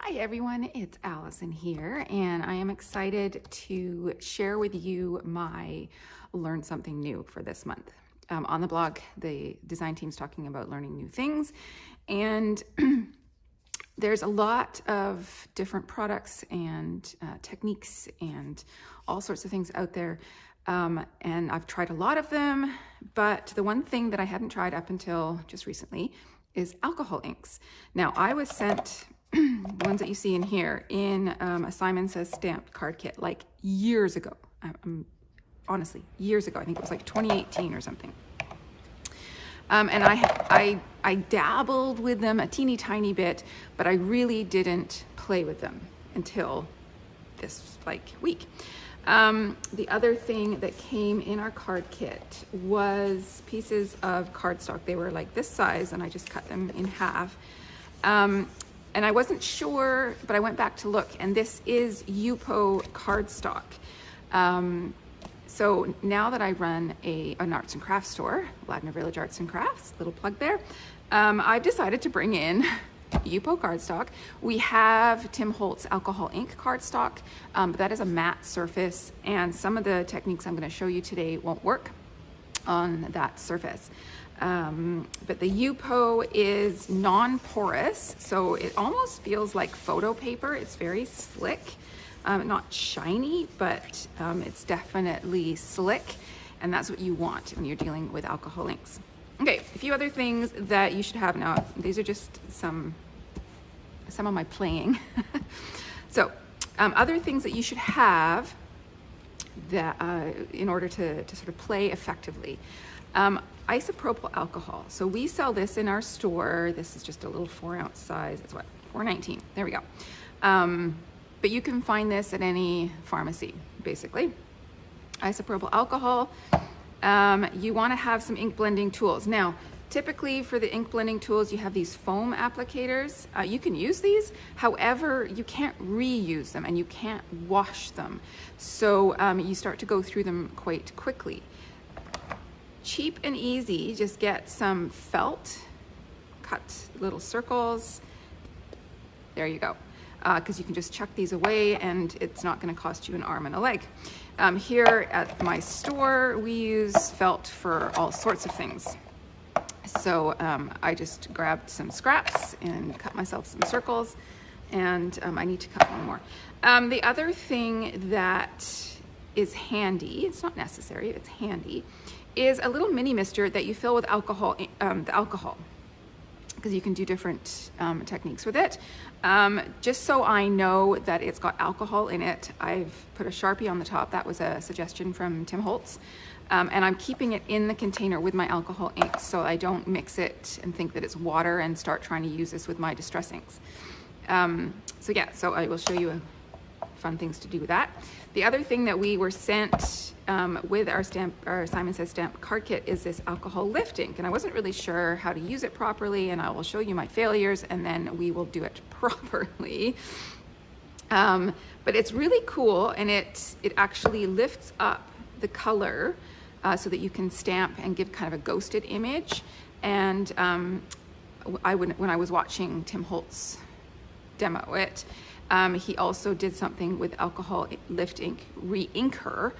Hi everyone, it's Allison here, and I am excited to share with you my Learn Something New for this month. On the blog, the design team's talking about learning new things, and there's a lot of different products and techniques and all sorts of things out there. And I've tried a lot of them, but the one thing that I hadn't tried up until just recently is alcohol inks. Now, I was sent the ones that you see in here in a Simon Says stamped card kit like years ago. Honestly, years ago. I think it was like 2018 or something. And I dabbled with them a teeny tiny bit, but I really didn't play with them until this week. The other thing that came in our card kit was pieces of cardstock. They were like this size, and I just cut them in half. And I wasn't sure, but I went back to look, and this is UPO cardstock. So now that I run an arts and crafts store, Ladner Village Arts and Crafts, little plug there, I've decided to bring in UPO cardstock. We have Tim Holtz alcohol ink cardstock, but that is a matte surface, and some of the techniques I'm going to show you today won't work on that surface. But the UPO is non-porous, so it almost feels like photo paper. It's very slick, not shiny, but it's definitely slick, and that's what you want when you're dealing with alcohol inks. Okay, a few other things that you should have now. These are just some of my playing. So other things that you should have that in order to sort of play effectively. Isopropyl alcohol. So we sell this in our store. This is just a little 4-ounce size. It's what, $4.19. There we go. But you can find this at any pharmacy, basically. Isopropyl alcohol. You want to have some ink blending tools. Now, typically for the ink blending tools, you have these foam applicators. You can use these. However, you can't reuse them and you can't wash them. So you start to go through them quite quickly. Cheap and easy, just get some felt, cut little circles. There you go. Because you can just chuck these away and it's not going to cost you an arm and a leg. Here at my store, we use felt for all sorts of things. So I just grabbed some scraps and cut myself some circles, and I need to cut one more. The other thing that is handy, it's not necessary, it's handy, is a little mini mister that you fill with alcohol, the alcohol, because you can do different techniques with it. Just so I know that it's got alcohol in it, I've put a Sharpie on the top. That was a suggestion from Tim Holtz. And I'm keeping it in the container with my alcohol ink so I don't mix it and think that it's water and start trying to use this with my distress inks. So I will show you fun things to do with that. The other thing that we were sent with our Simon Says stamped card kit is this alcohol lift ink, and I wasn't really sure how to use it properly, and I will show you my failures and then we will do it properly. But it's really cool, and it actually lifts up the color so that you can stamp and give kind of a ghosted image. And when I was watching Tim Holtz demo it, he also did something with alcohol lift ink re-inker.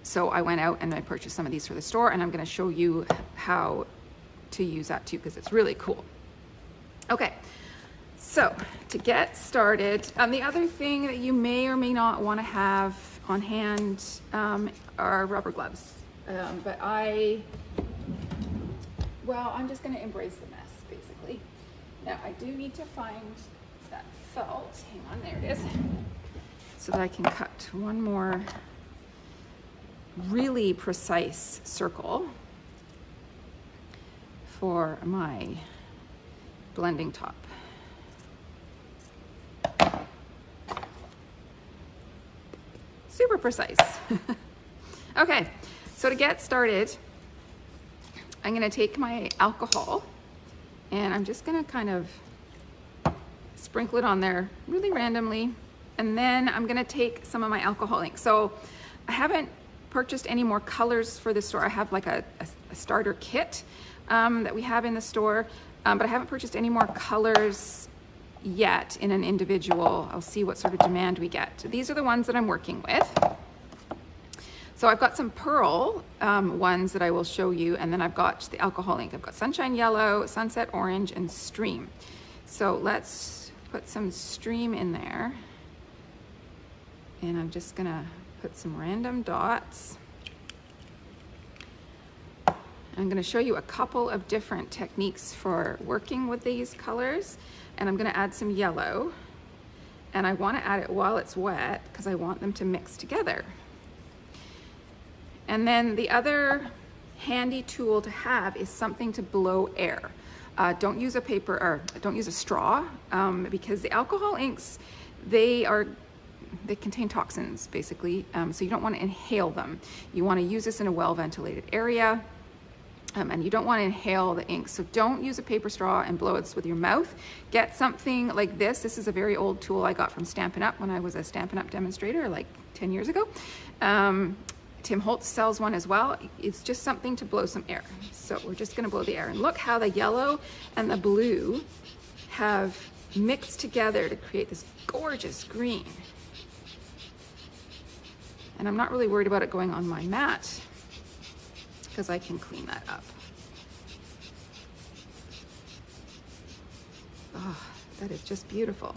So I went out and I purchased some of these for the store, and I'm going to show you how to use that too, because it's really cool. Okay, so to get started, the other thing that you may or may not want to have on hand are rubber gloves. But I'm just going to embrace the mess, basically. Now, I do need to find that felt. Hang on, there it is. So that I can cut one more really precise circle for my blending top. Super precise. Okay, so to get started, I'm going to take my alcohol and I'm just going to kind of sprinkle it on there really randomly, and then I'm going to take some of my alcohol ink. So I haven't purchased any more colors for the store. I have like a starter kit that we have in the store, but I haven't purchased any more colors yet in an individual. I'll see what sort of demand we get. These are the ones that I'm working with. So I've got some pearl ones that I will show you, and then I've got the alcohol ink. I've got Sunshine Yellow, Sunset Orange, and Stream. So let's put some Stream in there. And I'm just gonna put some random dots. I'm gonna show you a couple of different techniques for working with these colors. And I'm gonna add some yellow. And I wanna add it while it's wet because I want them to mix together. And then the other handy tool to have is something to blow air. Don't use a paper, or don't use a straw, because the alcohol inks, they contain toxins basically, so you don't want to inhale them. You want to use this in a well-ventilated area, and you don't want to inhale the ink. So don't use a paper straw and blow this with your mouth. Get something like this. This is a very old tool I got from Stampin' Up! When I was a Stampin' Up! Demonstrator like 10 years ago. Tim Holtz sells one as well. It's just something to blow some air. So we're just gonna blow the air, and look how the yellow and the blue have mixed together to create this gorgeous green. And I'm not really worried about it going on my mat because I can clean that up. Oh, that is just beautiful.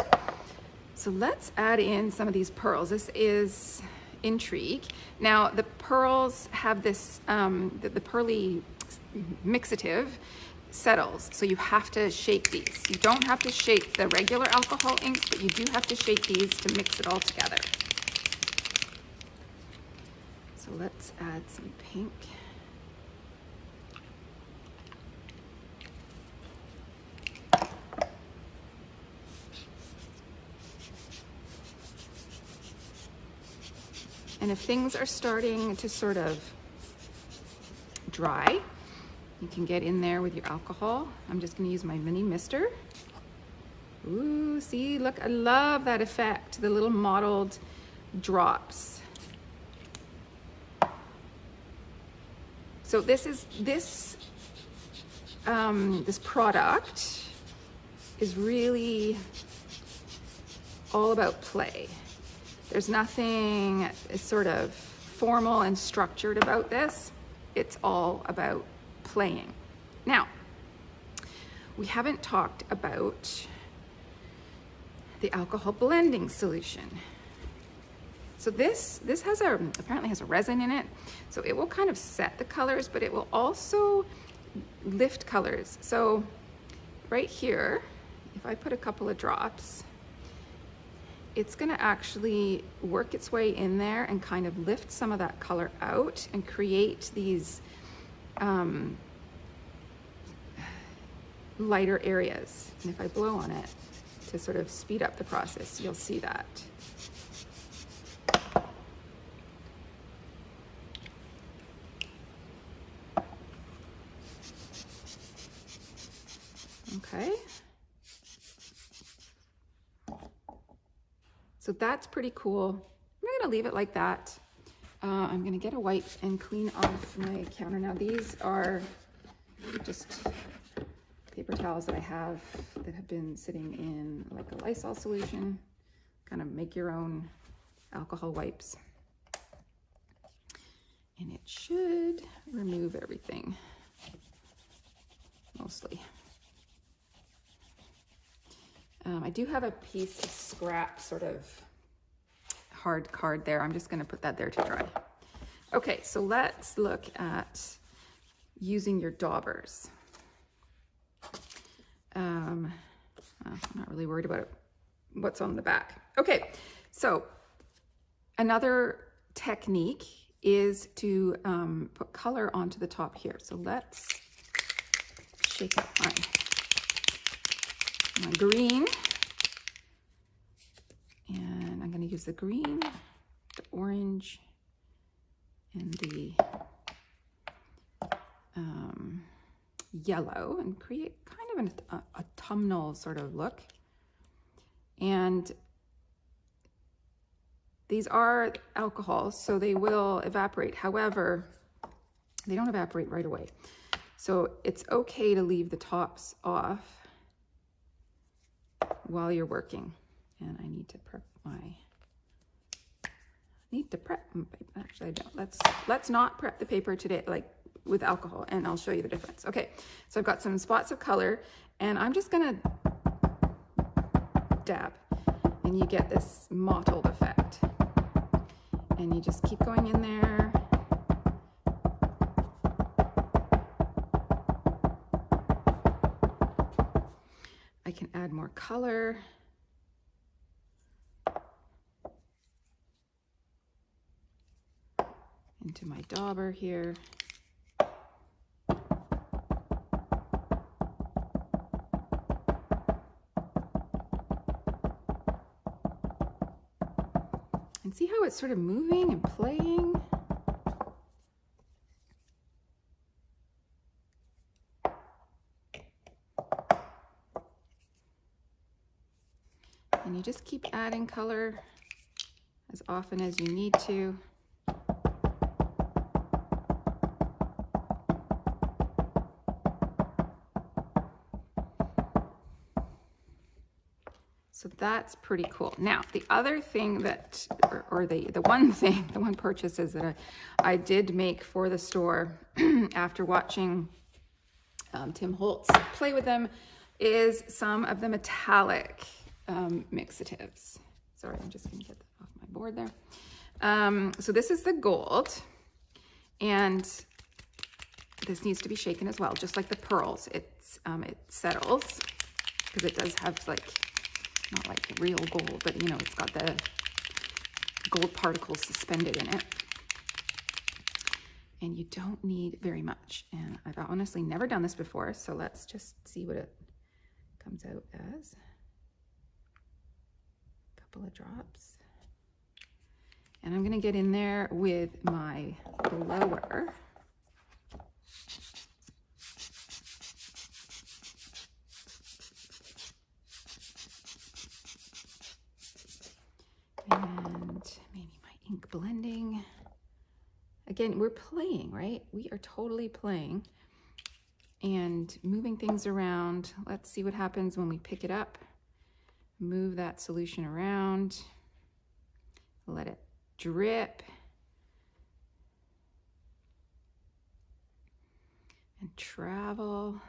So let's add in some of these pearls. This is Intrigue. Now the pearls have this, the pearly mixative settles, so you have to shake these. You don't have to shake the regular alcohol inks, but you do have to shake these to mix it all together. So let's add some pink. And if things are starting to sort of dry, you can get in there with your alcohol. I'm just gonna use my mini mister. Ooh, see, look, I love that effect, the little mottled drops. So this product is really all about play. There's nothing sort of formal and structured about this. It's all about playing. Now, we haven't talked about the alcohol blending solution. So this has apparently has a resin in it. So it will kind of set the colors, but it will also lift colors. So right here, if I put a couple of drops, it's gonna actually work its way in there and kind of lift some of that color out and create these lighter areas. And if I blow on it to sort of speed up the process, you'll see that. Okay. So that's pretty cool. I'm gonna leave it like that. I'm gonna get a wipe and clean off my counter. Now these are just paper towels that I have that have been sitting in like a Lysol solution. Kind of make your own alcohol wipes. And it should remove everything, mostly. I do have a piece of scrap, sort of hard card there. I'm just gonna put that there to dry. Okay, so let's look at using your daubers. I'm not really worried about what's on the back. Okay, so another technique is to put color onto the top here. So let's shake up my green, and I'm going to use the green, the orange, and the yellow, and create kind of an autumnal sort of look. And these are alcohols, so they will evaporate. However, they don't evaporate right away. So it's okay to leave the tops off while you're working. And I need to prep actually I don't. Let's not prep the paper today, like with alcohol, and I'll show you the difference. Okay, so I've got some spots of color, and I'm just gonna dab, and you get this mottled effect. And you just keep going in there. I can add more color. Into my dauber here. And see how it's sort of moving and playing? And you just keep adding color as often as you need to. So that's pretty cool. Now, the other thing that, or the one purchase is that I did make for the store after watching Tim Holtz play with them is some of the metallic mixatives. Sorry, I'm just gonna get that off my board there. So this is the gold, and this needs to be shaken as well, just like the pearls. It settles because it does have like, not like real gold, but you know, it's got the gold particles suspended in it. And you don't need very much. And I've honestly never done this before, so let's just see what it comes out as. A couple of drops. And I'm gonna get in there with my blower. And maybe my ink blending. Again, we're playing, right? We are totally playing and moving things around. Let's see what happens when we pick it up. Move that solution around. Let it drip. And travel.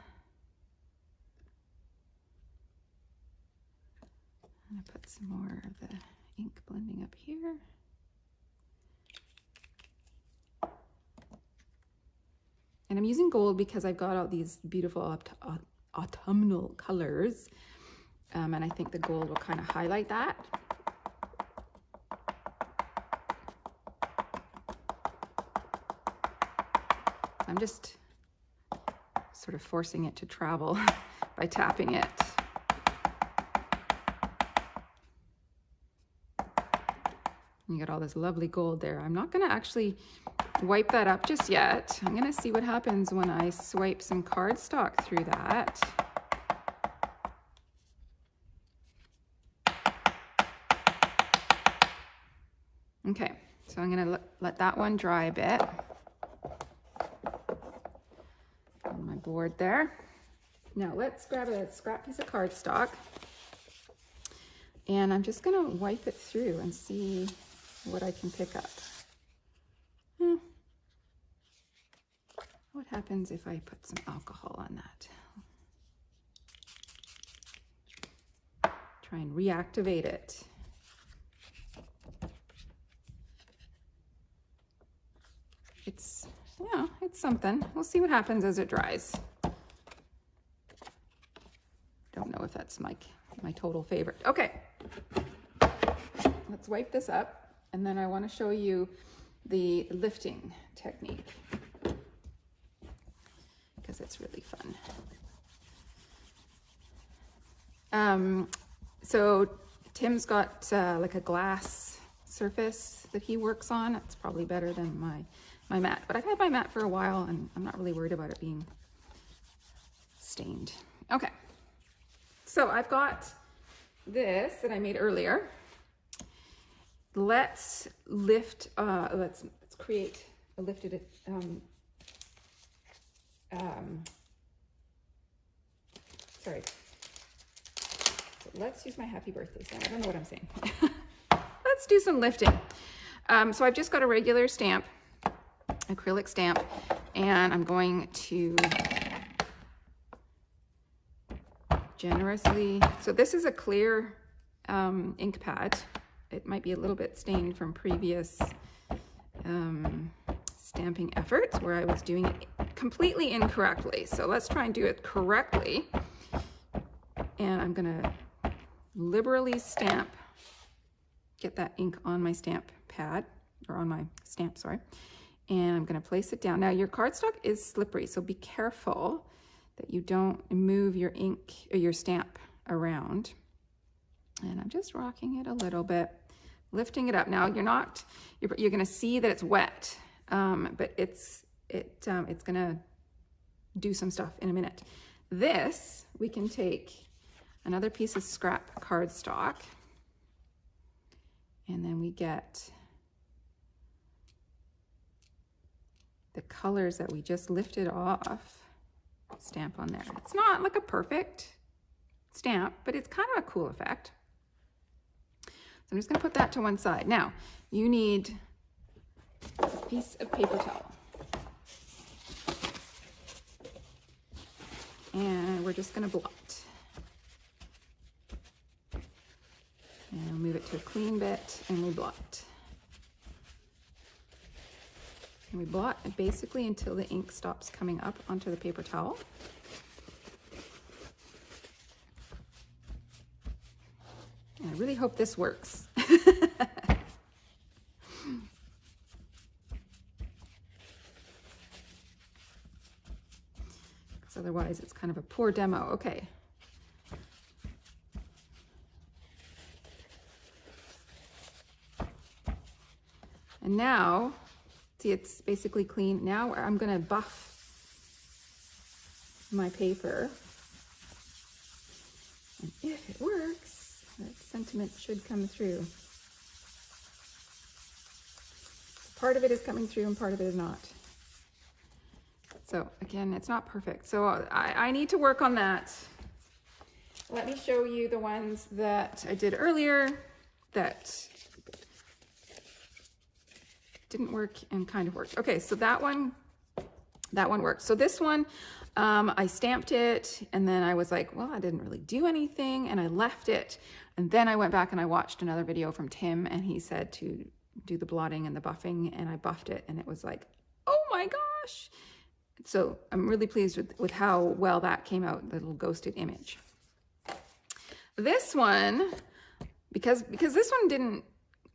I'm gonna put some more of the ink blending up here. And I'm using gold because I've got all these beautiful autumnal colors. And I think the gold will kind of highlight that. I'm just sort of forcing it to travel by tapping it. You got all this lovely gold there. I'm not gonna actually wipe that up just yet. I'm gonna see what happens when I swipe some cardstock through that. Okay, so I'm gonna let that one dry a bit on my board there. Now let's grab a scrap piece of cardstock, and I'm just gonna wipe it through and see what I can pick up. What happens if I put some alcohol on that? Try and reactivate it. It's, yeah, it's something. We'll see what happens as it dries. Don't know if that's my total favorite. Okay, let's wipe this up, and then I want to show you the lifting technique because it's really fun. So Tim's got like a glass surface that he works on. It's probably better than my mat, but I've had my mat for a while and I'm not really worried about it being stained. Okay, so I've got this that I made earlier. Let's lift, let's create a lifted, sorry. So let's use my happy birthday stamp. I don't know what I'm saying. Let's do some lifting. So I've just got a regular stamp, acrylic stamp, and I'm going to generously, so this is a clear ink pad. It might be a little bit stained from previous stamping efforts where I was doing it completely incorrectly. So let's try and do it correctly. And I'm gonna liberally stamp, get that ink on my stamp pad, or on my stamp, sorry. And I'm gonna place it down. Now your cardstock is slippery, so be careful that you don't move your ink or your stamp around. And I'm just rocking it a little bit, lifting it up. Now you're gonna see that it's wet, but it's gonna do some stuff in a minute. This, we can take another piece of scrap cardstock, and then we get the colors that we just lifted off, stamp on there. It's not like a perfect stamp, but it's kind of a cool effect. So I'm just going to put that to one side. Now, you need a piece of paper towel. And we're just going to blot. And I'll move it to a clean bit, and we blot. And we blot basically until the ink stops coming up onto the paper towel. And I really hope this works. Because otherwise it's kind of a poor demo. Okay. And now, see, it's basically clean. Now I'm going to buff my paper. And if it works, that sentiment should come through. Part of it is coming through and part of it is not. So again, it's not perfect. So I need to work on that. Let me show you the ones that I did earlier that didn't work and kind of worked. Okay, so that one worked. So this one, I stamped it, and then I was like, well, I didn't really do anything, and I left it. And then I went back and I watched another video from Tim, and he said to do the blotting and the buffing, and I buffed it, and it was like, oh my gosh. So I'm really pleased with how well that came out, the little ghosted image. This one, because this one didn't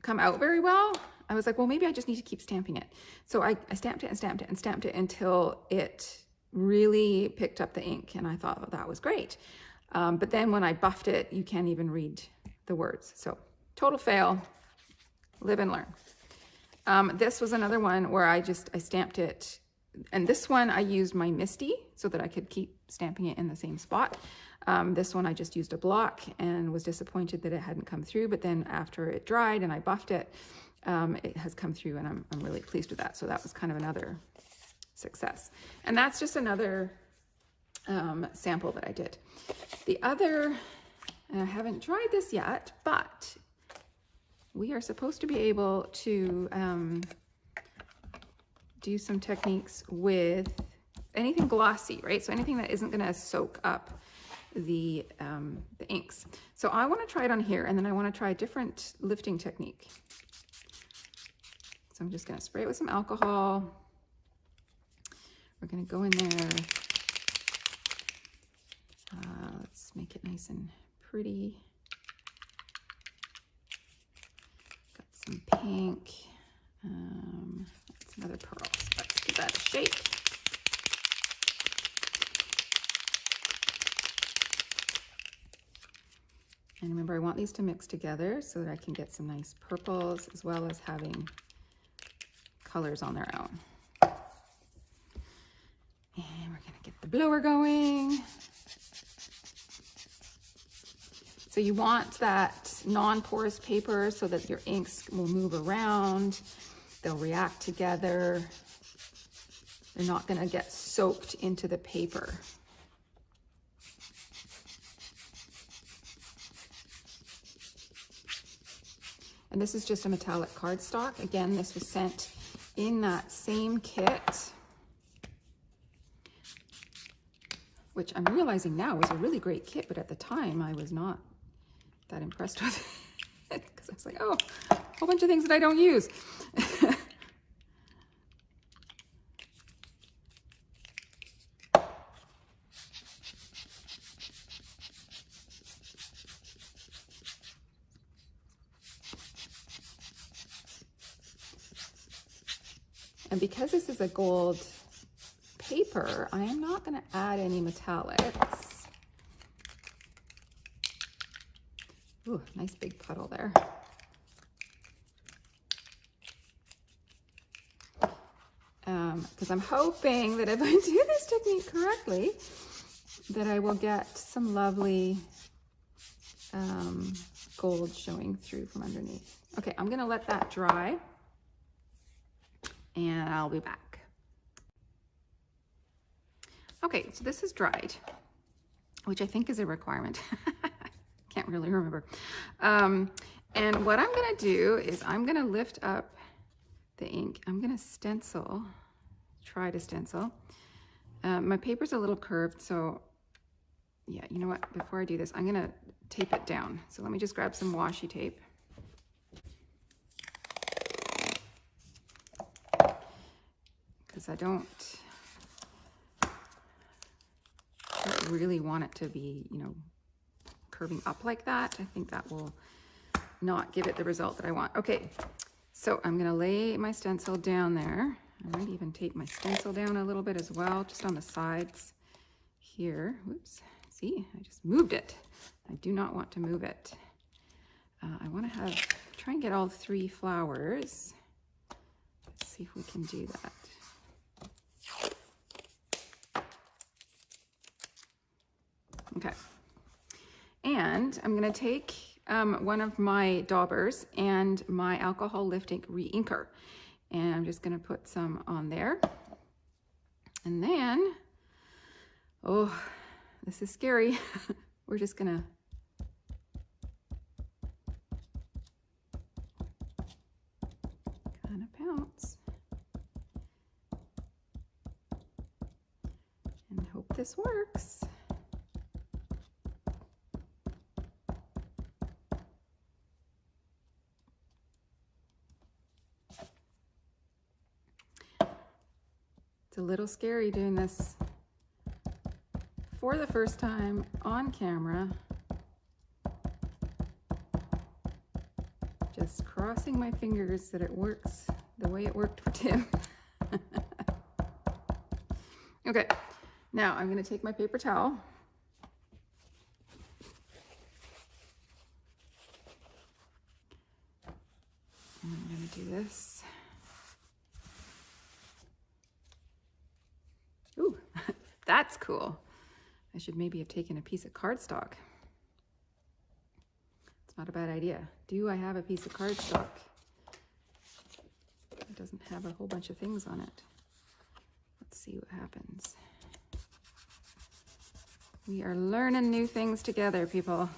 come out very well, I was like, well, maybe I just need to keep stamping it. So I stamped it and stamped it and stamped it until it really picked up the ink, and I thought, well, that was great. But then when I buffed it, you can't even read the words. So total fail, live and learn. This was another one where I stamped it, and this one I used my Misty so that I could keep stamping it in the same spot. This one I just used a block and was disappointed that it hadn't come through, but then after it dried and I buffed it, it has come through, and I'm really pleased with that. So that was kind of another success. And that's just another sample that I did. The other, and I haven't tried this yet, but we are supposed to be able to do some techniques with anything glossy, right? So anything that isn't going to soak up the inks. So I want to try it on here, and then I want to try a different lifting technique. So I'm just going to spray it with some alcohol. We're going to go in there. Let's make it nice and pretty. Got some pink. That's another pearl. So let's give that a shake. And remember, I want these to mix together so that I can get some nice purples as well as having colors on their own. And we're gonna get the blower going. So you want that non-porous paper so that your inks will move around. They'll react together. They're not gonna get soaked into the paper. And this is just a metallic cardstock. Again, this was sent in that same kit, which I'm realizing now is a really great kit, but at the time I was not that impressed with it because I was like, oh, a whole bunch of things that I don't use. And because this is a gold paper, I am not going to add any metallics. Ooh, nice big puddle there. Because I'm hoping that if I do this technique correctly, that I will get some lovely gold showing through from underneath. Okay, I'm going to let that dry, and I'll be back. Okay, so this is dried, which I think is a requirement. Can't really remember. And what I'm gonna do is I'm gonna lift up the ink. I'm gonna stencil, try to stencil. My paper's a little curved, so yeah, you know what? Before I do this, I'm gonna tape it down. So let me just grab some washi tape. Because I don't really want it to be, you know, curving up like that. I think that will not give it the result that I want. Okay, so I'm gonna lay my stencil down there. I might even tape my stencil down a little bit as well, just on the sides here. Whoops, see, I just moved it. I do not want to move it. I wanna try and get all 3 flowers. Let's see if we can do that. Okay, and I'm gonna take one of my daubers and my alcohol lift ink re-inker, and I'm just gonna put some on there. And then, oh, this is scary. We're just gonna kind of pounce and hope this works. It's a little scary doing this for the first time on camera. Just crossing my fingers that it works the way it worked for Tim. Okay, now I'm going to take my paper towel. And I'm going to do this. Ooh, that's cool. I should maybe have taken a piece of cardstock. It's not a bad idea. Do I have a piece of cardstock? It doesn't have a whole bunch of things on it. Let's see what happens. We are learning new things together, people.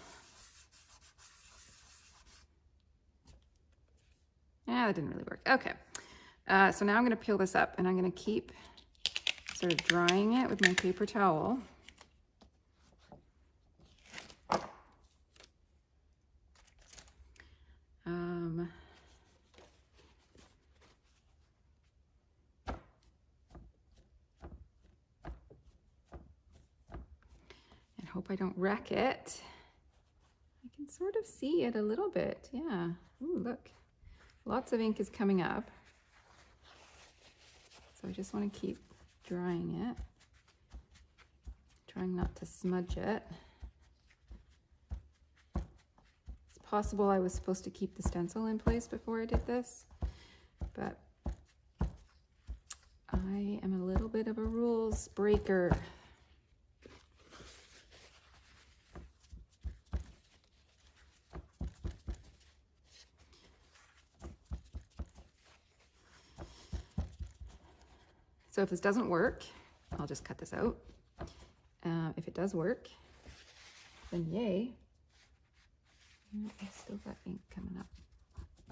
Yeah, that didn't really work. Okay, so now I'm going to peel this up, and I'm going to keep sort of drying it with my paper towel. And hope I don't wreck it. I can sort of see it a little bit. Yeah. Ooh, look. Lots of ink is coming up. So I just want to keep drying it. Trying not to smudge it. It's possible I was supposed to keep the stencil in place before I did this, but I am a little bit of a rules breaker. So if this doesn't work, I'll just cut this out. If it does work, then yay. I still got ink coming up.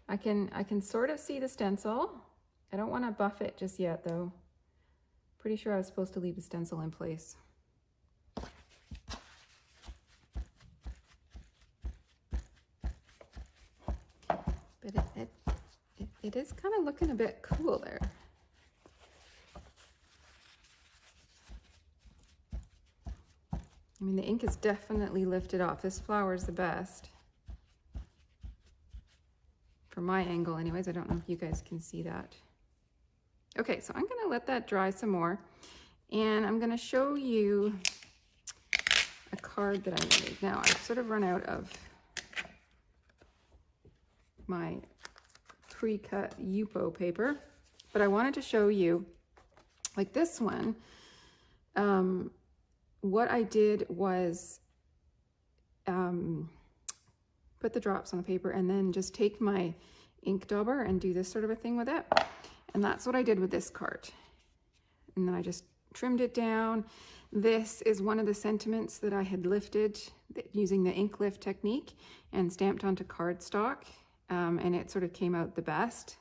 I can sort of see the stencil. I don't want to buff it just yet though. Pretty sure I was supposed to leave the stencil in place. But it is kind of looking a bit cool there. I mean, the ink is definitely lifted off. This flower is the best. From my angle anyways, I don't know if you guys can see that. Okay, so I'm gonna let that dry some more. And I'm gonna show you a card that I made. Now, I've sort of run out of my pre-cut Yupo paper, but I wanted to show you, like this one, what I did was put the drops on the paper and then just take my ink dauber and do this sort of a thing with it. And that's what I did with this card. And then I just trimmed it down. This is one of the sentiments that I had lifted using the ink lift technique and stamped onto cardstock. And it sort of came out the best.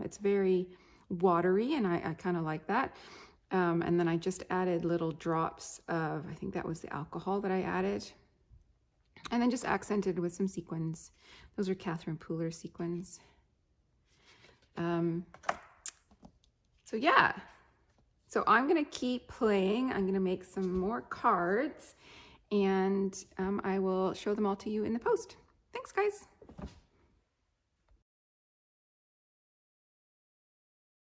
It's very watery and I kind of like that. And then I just added little drops of, I think that was the alcohol that I added. And then just accented with some sequins. Those are Catherine Pooler sequins. So yeah, so I'm gonna keep playing. I'm gonna make some more cards and I will show them all to you in the post. Thanks guys.